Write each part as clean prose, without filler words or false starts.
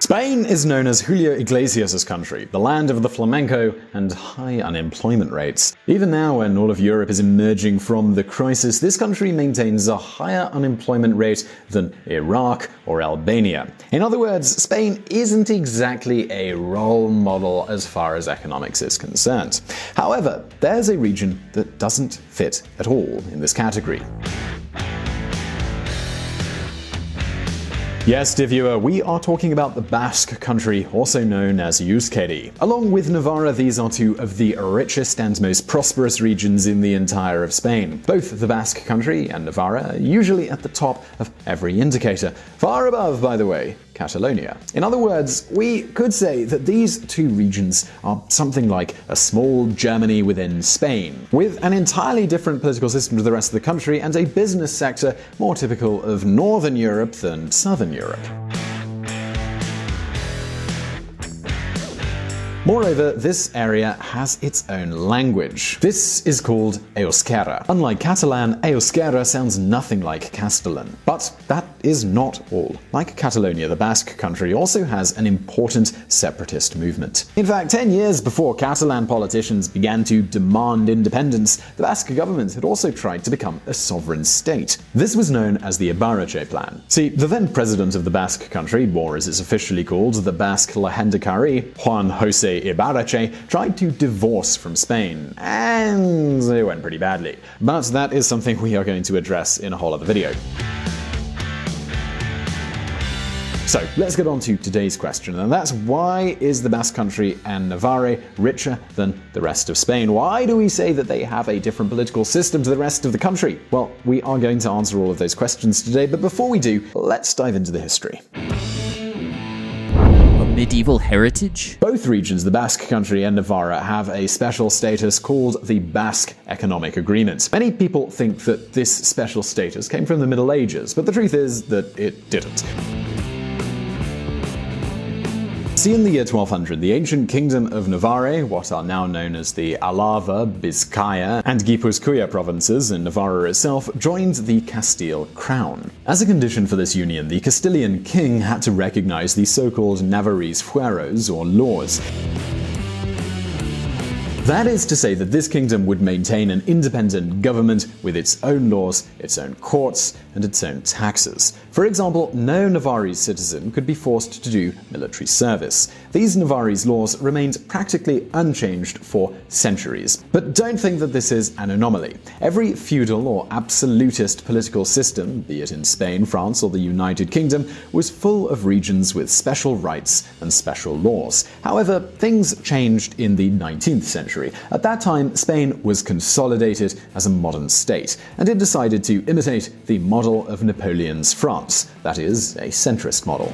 Spain is known as Julio Iglesias' country, the land of the flamenco and high unemployment rates. Even now, when all of Europe is emerging from the crisis, this country maintains a higher unemployment rate than Iraq or Albania. In other words, Spain isn't exactly a role model as far as economics is concerned. However, there's a region that doesn't fit at all in this category. Yes, dear viewer, we are talking about the Basque Country, also known as Euskadi. Along with Navarra, these are two of the richest and most prosperous regions in the entire of Spain. Both the Basque Country and Navarra are usually at the top of every indicator, far above, by the way, Catalonia. In other words, we could say that these two regions are something like a small Germany within Spain, with an entirely different political system to the rest of the country and a business sector more typical of Northern Europe than Southern Europe. Moreover, this area has its own language. This is called Euskera. Unlike Catalan, Euskera sounds nothing like Castellan. But that is not all. Like Catalonia, the Basque Country also has an important separatist movement. In fact, 10 years before Catalan politicians began to demand independence, the Basque government had also tried to become a sovereign state. This was known as the Ibarretxe Plan. See, the then president of the Basque Country, or as it's officially called, the Basque Lehendakari, Juan José Ibarretxe, tried to divorce from Spain, and it went pretty badly. But that is something we are going to address in a whole other video. So let's get on to today's question, and that's why is the Basque Country and Navarre richer than the rest of Spain? Why do we say that they have a different political system to the rest of the country? Well, we are going to answer all of those questions today, but before we do, let's dive into the history. Medieval heritage? Both regions, the Basque Country and Navarra, have a special status called the Basque Economic Agreement. Many people think that this special status came from the Middle Ages, but the truth is that it didn't. See, in the year 1200, the ancient kingdom of Navarre, what are now known as the Alava, Bizkaya, and Guipuzcoa provinces in Navarra itself, joined the Castile crown. As a condition for this union, the Castilian king had to recognize the so-called Navarrese fueros, or laws. That is to say that this kingdom would maintain an independent government with its own laws, its own courts, and its own taxes. For example, no Navarrese citizen could be forced to do military service. These Navarrese laws remained practically unchanged for centuries. But don't think that this is an anomaly. Every feudal or absolutist political system, be it in Spain, France, or the United Kingdom, was full of regions with special rights and special laws. However, things changed in the 19th century. At that time, Spain was consolidated as a modern state, and it decided to imitate the model of Napoleon's France, that is, a centrist model.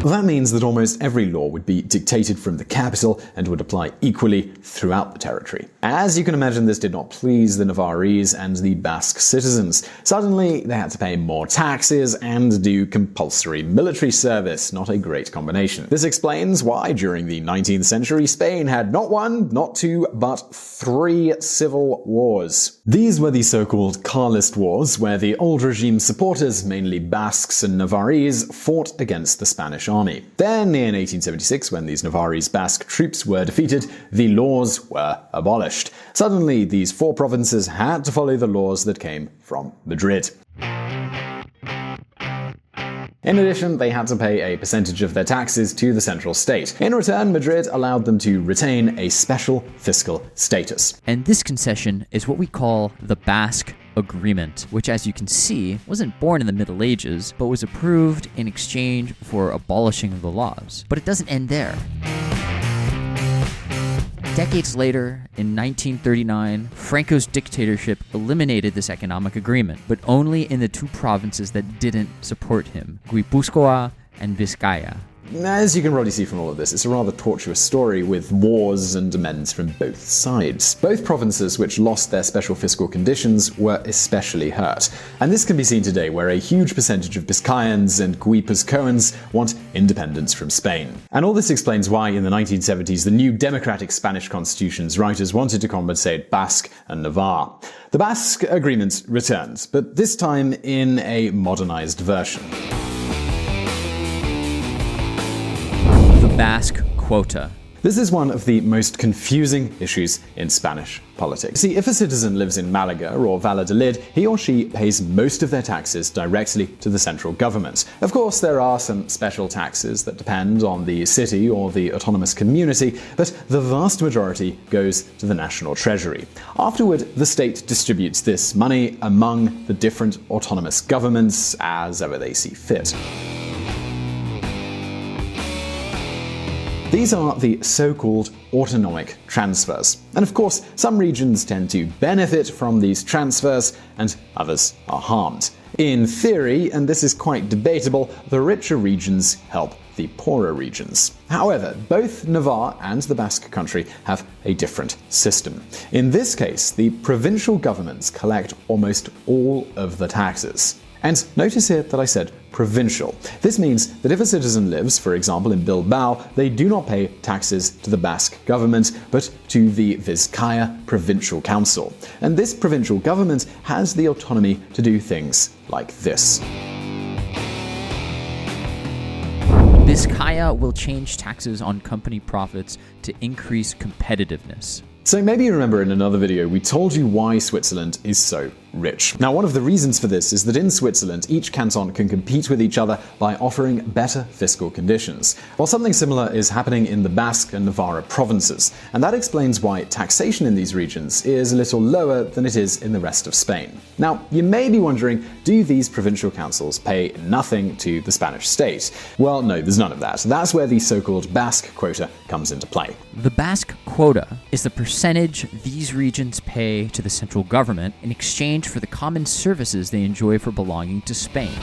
That means that almost every law would be dictated from the capital and would apply equally throughout the territory. As you can imagine, this did not please the Navarrese and the Basque citizens. Suddenly, they had to pay more taxes and do compulsory military service, not a great combination. This explains why, during the 19th century, Spain had not one, not two, but 3 civil wars. These were the so-called Carlist Wars, where the old regime supporters, mainly Basques and Navarrese, fought against the Spanish army. Then, in 1876, when these Navarrese Basque troops were defeated, the laws were abolished. Suddenly, these 4 provinces had to follow the laws that came from Madrid. In addition, they had to pay a percentage of their taxes to the central state. In return, Madrid allowed them to retain a special fiscal status. And this concession is what we call the Basque Agreement, which, as you can see, wasn't born in the Middle Ages, but was approved in exchange for abolishing the laws. But it doesn't end there. Decades later, in 1939, Franco's dictatorship eliminated this economic agreement, but only in the 2 provinces that didn't support him, Guipuzcoa and Vizcaya. As you can probably see from all of this, it's a rather tortuous story with wars and amends from both sides. Both provinces which lost their special fiscal conditions were especially hurt. And this can be seen today, where a huge percentage of Biscayans and Guipuzcoans want independence from Spain. And all this explains why in the 1970s the new democratic Spanish constitution's writers wanted to compensate Basque and Navarre. The Basque Agreement returned, but this time in a modernized version. Basque Quota. This is one of the most confusing issues in Spanish politics. See, if a citizen lives in Malaga or Valladolid, he or she pays most of their taxes directly to the central government. Of course, there are some special taxes that depend on the city or the autonomous community, but the vast majority goes to the national treasury. Afterward, the state distributes this money among the different autonomous governments as ever they see fit. These are the so-called autonomic transfers. And of course, some regions tend to benefit from these transfers and others are harmed. In theory, and this is quite debatable, the richer regions help the poorer regions. However, both Navarre and the Basque Country have a different system. In this case, the provincial governments collect almost all of the taxes. And notice here that I said provincial. This means that if a citizen lives, for example, in Bilbao, they do not pay taxes to the Basque government, but to the Vizcaya Provincial Council. And this provincial government has the autonomy to do things like this. Vizcaya will change taxes on company profits to increase competitiveness. So maybe you remember in another video we told you why Switzerland is so rich. Now, one of the reasons for this is that in Switzerland, each canton can compete with each other by offering better fiscal conditions. While something similar is happening in the Basque and Navarra provinces, and that explains why taxation in these regions is a little lower than it is in the rest of Spain. Now, you may be wondering, do these provincial councils pay nothing to the Spanish state? Well, no, there's none of that. That's where the so-called Basque Quota comes into play. The Basque Quota is the percentage these regions pay to the central government in exchange for the common services they enjoy for belonging to Spain.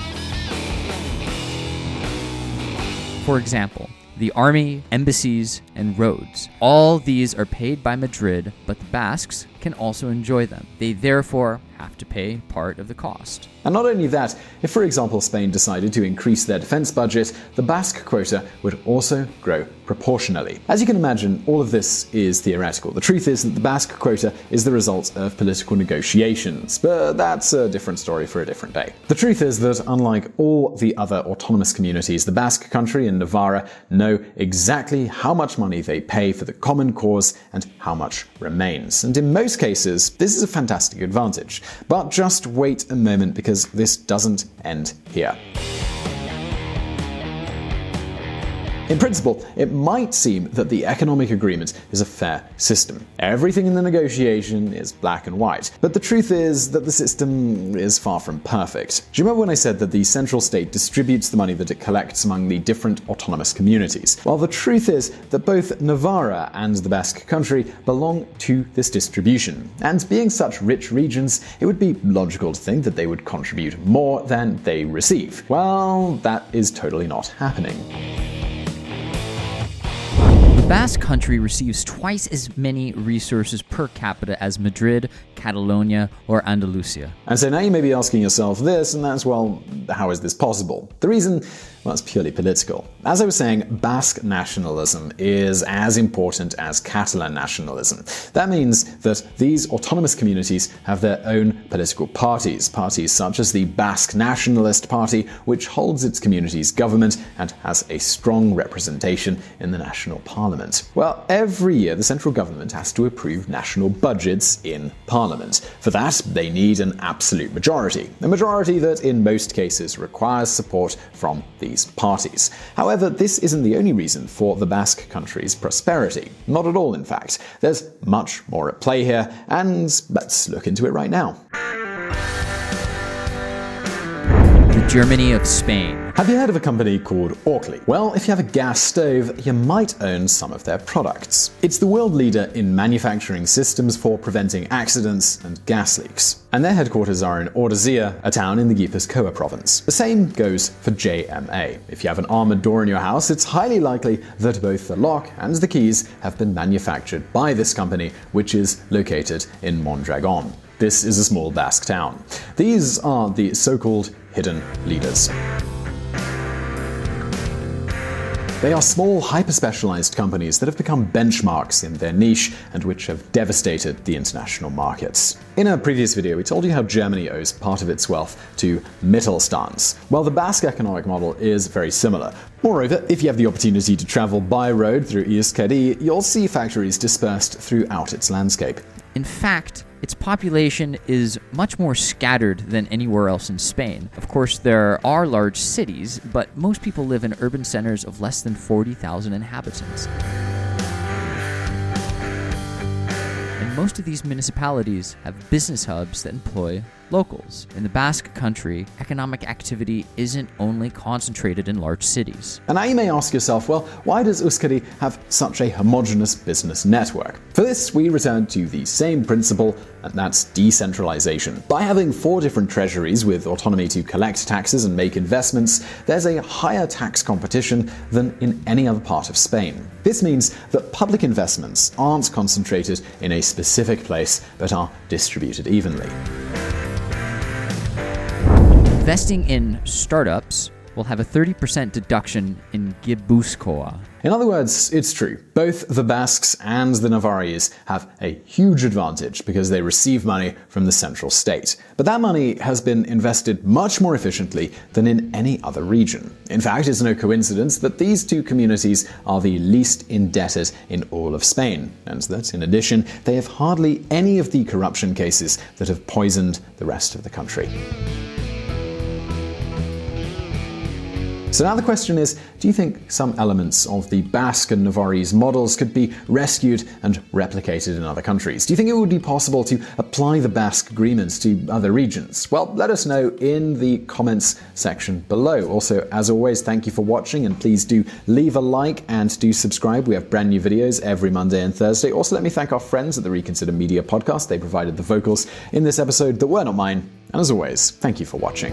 For example, the army, embassies, and roads. All these are paid by Madrid, but the Basques can also enjoy them. They therefore have to pay part of the cost. And not only that, if for example Spain decided to increase their defense budget, the Basque Quota would also grow proportionally. As you can imagine, all of this is theoretical. The truth is that the Basque Quota is the result of political negotiations, but that's a different story for a different day. The truth is that unlike all the other autonomous communities, the Basque Country and Navarra know exactly how much money they pay for the common cause and how much remains. And in most cases, this is a fantastic advantage. But just wait a moment, because this doesn't end here. In principle, it might seem that the economic agreement is a fair system. Everything in the negotiation is black and white. But the truth is that the system is far from perfect. Do you remember when I said that the central state distributes the money that it collects among the different autonomous communities? Well, the truth is that both Navarra and the Basque Country belong to this distribution. And being such rich regions, it would be logical to think that they would contribute more than they receive. Well, that is totally not happening. The Basque Country receives twice as many resources per capita as Madrid, Catalonia, or Andalusia. And so now you may be asking yourself this, and that's, well, how is this possible? The reason, well, it's purely political. As I was saying, Basque nationalism is as important as Catalan nationalism. That means that these autonomous communities have their own political parties such as the Basque Nationalist Party, which holds its community's government and has a strong representation in the national parliament. Well, every year the central government has to approve national budgets in parliament. For that, they need an absolute majority, a majority that in most cases requires support from these parties. However, this isn't the only reason for the Basque Country's prosperity. Not at all, in fact. There's much more at play here, and let's look into it right now. The Germany of Spain. Have you heard of a company called Orkly? Well, if you have a gas stove, you might own some of their products. It's the world leader in manufacturing systems for preventing accidents and gas leaks. And their headquarters are in Ordizia, a town in the Gipuzkoa province. The same goes for JMA. If you have an armored door in your house, it's highly likely that both the lock and the keys have been manufactured by this company, which is located in Mondragon. This is a small Basque town. These are the so-called hidden leaders. They are small, hyper-specialized companies that have become benchmarks in their niche and which have devastated the international markets. In a previous video, we told you how Germany owes part of its wealth to Mittelstands. Well, the Basque economic model is very similar. Moreover, if you have the opportunity to travel by road through Euskadi, you'll see factories dispersed throughout its landscape. In fact, its population is much more scattered than anywhere else in Spain. Of course, there are large cities, but most people live in urban centers of less than 40,000 inhabitants. And most of these municipalities have business hubs that employ locals. In the Basque Country, economic activity isn't only concentrated in large cities. And now you may ask yourself, well, why does Euskadi have such a homogeneous business network? For this, we return to the same principle, and that's decentralization. By having 4 different treasuries with autonomy to collect taxes and make investments, there's a higher tax competition than in any other part of Spain. This means that public investments aren't concentrated in a specific place, but are distributed evenly. Investing in startups will have a 30% deduction in Gipuzkoa. In other words, it's true. Both the Basques and the Navarrese have a huge advantage because they receive money from the central state. But that money has been invested much more efficiently than in any other region. In fact, it's no coincidence that these 2 communities are the least indebted in all of Spain, and that, in addition, they have hardly any of the corruption cases that have poisoned the rest of the country. So now the question is, do you think some elements of the Basque and Navarrese models could be rescued and replicated in other countries? Do you think it would be possible to apply the Basque agreements to other regions? Well, let us know in the comments section below. Also, as always, thank you for watching, and please do leave a like and do subscribe. We have brand new videos every Monday and Thursday. Also, let me thank our friends at the Reconsider Media podcast. They provided the vocals in this episode that were not mine. And as always, thank you for watching.